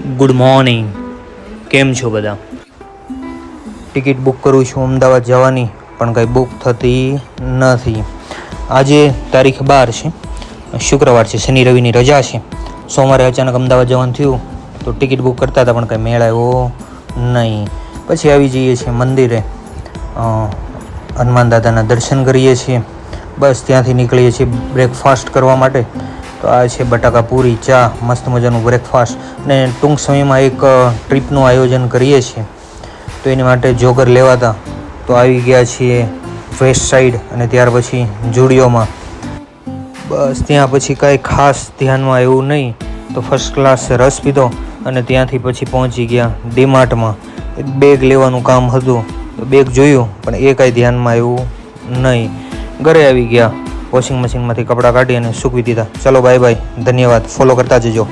Good morning. કેમ છો બધા? ટિકિટ બુક કરું છું અમદાવાદ જવાની, પણ કંઈ બુક થતી નથી. આજે તારીખ 12 છે, શુક્રવાર છે, શનિ રવિની રજા છે. સોમવારે અચાનક અમદાવાદ જવાનું થયું તો ટિકિટ બુક કરતા હતા, પણ કંઈ મેળ આવ્યો નહીં. પછી આવી જઈએ છીએ મંદિરે, હનુમાન દાદાના દર્શન કરીએ છીએ. બસ ત્યાંથી નીકળીએ છીએ બ્રેકફાસ્ટ કરવા માટે. તો આ છે બટાકા પૂરી, ચા, મસ્ત મજાનું બ્રેકફાસ્ટ. અને ટૂંક સમયમાં એક ટ્રીપનું આયોજન કરીએ છીએ, તો એની માટે જોગર લેવાતા તો આવી ગયા છીએ વેસ્ટ સાઈડ, અને ત્યાર પછી જુડિયોમાં. બસ ત્યાં પછી કાંઈ ખાસ ધ્યાનમાં એવું નહીં, તો ફર્સ્ટ ક્લાસ રસ પીધો અને ત્યાંથી પછી પહોંચી ગયા ડીમાર્ટમાં. એક બેગ લેવાનું કામ હતું, તો બેગ જોયું પણ એ કાંઈ ધ્યાનમાં એવું નહીં. ઘરે આવી ગયા, વોશિંગ મશીનમાંથી કપડાં કાઢી અને સૂકવી દીધા. ચલો બાય બાય, ધન્યવાદ. ફોલો કરતા જજો.